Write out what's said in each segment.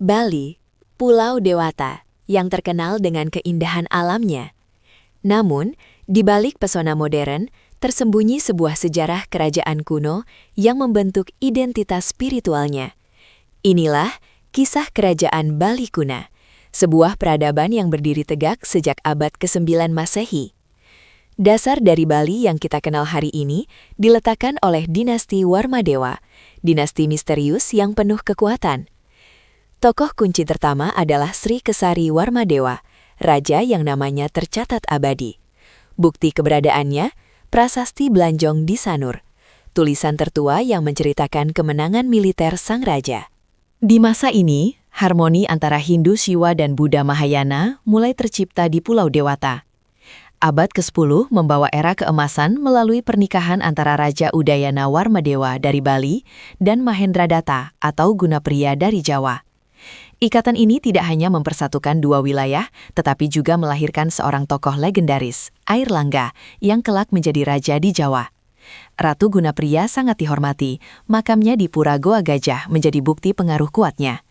Bali, Pulau Dewata, yang terkenal dengan keindahan alamnya. Namun, di balik pesona modern, tersembunyi sebuah sejarah kerajaan kuno yang membentuk identitas spiritualnya. Inilah kisah kerajaan Bali Kuna, sebuah peradaban yang berdiri tegak sejak abad ke-9 Masehi. Dasar dari Bali yang kita kenal hari ini diletakkan oleh dinasti Warmadewa, dinasti misterius yang penuh kekuatan. Tokoh kunci pertama adalah Sri Kesari Warmadewa, raja yang namanya tercatat abadi. Bukti keberadaannya, Prasasti Blanjong di Sanur, tulisan tertua yang menceritakan kemenangan militer sang raja. Di masa ini, harmoni antara Hindu Shiva dan Buddha Mahayana mulai tercipta di Pulau Dewata. Abad ke-10 membawa era keemasan melalui pernikahan antara Raja Udayana Warmadewa dari Bali dan Mahendradatta atau Gunapria dari Jawa. Ikatan ini tidak hanya mempersatukan dua wilayah, tetapi juga melahirkan seorang tokoh legendaris, Airlangga, yang kelak menjadi raja di Jawa. Ratu Gunapria sangat dihormati, makamnya di Pura Goa Gajah menjadi bukti pengaruh kuatnya.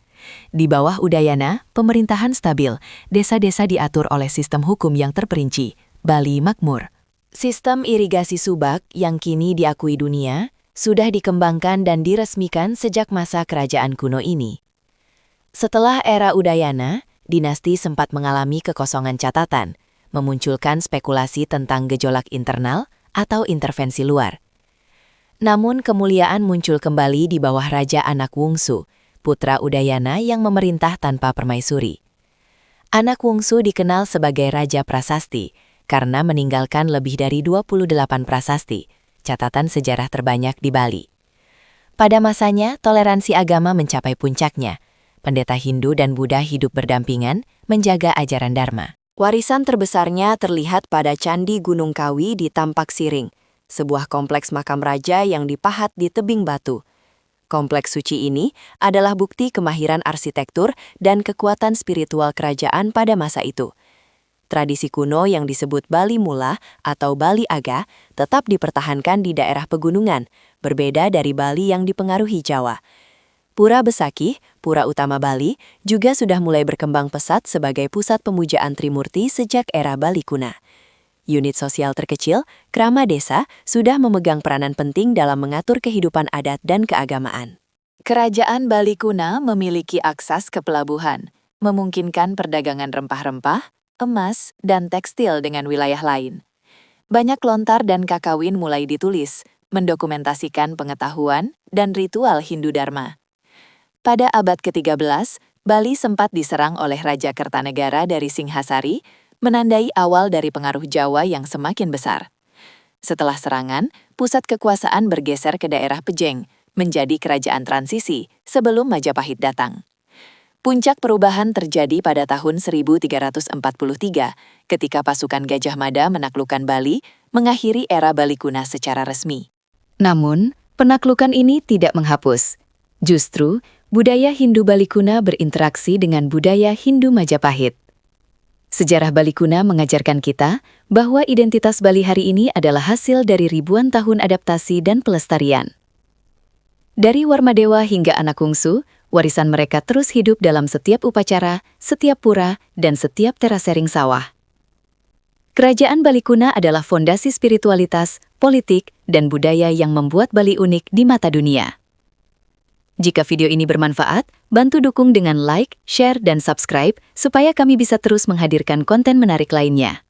Di bawah Udayana, pemerintahan stabil, desa-desa diatur oleh sistem hukum yang terperinci. Bali makmur. Sistem irigasi subak yang kini diakui dunia sudah dikembangkan dan diresmikan sejak masa kerajaan kuno ini. Setelah era Udayana, dinasti sempat mengalami kekosongan catatan, memunculkan spekulasi tentang gejolak internal atau intervensi luar. Namun kemuliaan muncul kembali di bawah Raja Anak Wungsu, putra Udayana yang memerintah tanpa permaisuri. Anak Wungsu dikenal sebagai Raja Prasasti, karena meninggalkan lebih dari 28 prasasti, catatan sejarah terbanyak di Bali. Pada masanya, toleransi agama mencapai puncaknya. Pendeta Hindu dan Buddha hidup berdampingan, menjaga ajaran Dharma. Warisan terbesarnya terlihat pada Candi Gunung Kawi di Tampak Siring, sebuah kompleks makam raja yang dipahat di tebing batu. Kompleks suci ini adalah bukti kemahiran arsitektur dan kekuatan spiritual kerajaan pada masa itu. Tradisi kuno yang disebut Bali Mula atau Bali Aga tetap dipertahankan di daerah pegunungan, berbeda dari Bali yang dipengaruhi Jawa. Pura Besakih, pura utama Bali, juga sudah mulai berkembang pesat sebagai pusat pemujaan Trimurti sejak era Bali Kuna. Unit sosial terkecil, Krama Desa, sudah memegang peranan penting dalam mengatur kehidupan adat dan keagamaan. Kerajaan Bali Kuna memiliki akses ke pelabuhan, memungkinkan perdagangan rempah-rempah, emas, dan tekstil dengan wilayah lain. Banyak lontar dan kakawin mulai ditulis, mendokumentasikan pengetahuan dan ritual Hindu Dharma. Pada abad ke-13, Bali sempat diserang oleh Raja Kertanegara dari Singhasari, menandai awal dari pengaruh Jawa yang semakin besar. Setelah serangan, pusat kekuasaan bergeser ke daerah Pejeng, menjadi kerajaan transisi sebelum Majapahit datang. Puncak perubahan terjadi pada tahun 1343, ketika pasukan Gajah Mada menaklukkan Bali, mengakhiri era Bali Kuna secara resmi. Namun, penaklukan ini tidak menghapus. Justru, budaya Hindu Bali Kuna berinteraksi dengan budaya Hindu Majapahit. Sejarah Bali Kuna mengajarkan kita bahwa identitas Bali hari ini adalah hasil dari ribuan tahun adaptasi dan pelestarian. Dari Warmadewa hingga Anak Wungsu, warisan mereka terus hidup dalam setiap upacara, setiap pura, dan setiap terasering sawah. Kerajaan Bali Kuna adalah fondasi spiritualitas, politik, dan budaya yang membuat Bali unik di mata dunia. Jika video ini bermanfaat, bantu dukung dengan like, share, dan subscribe supaya kami bisa terus menghadirkan konten menarik lainnya.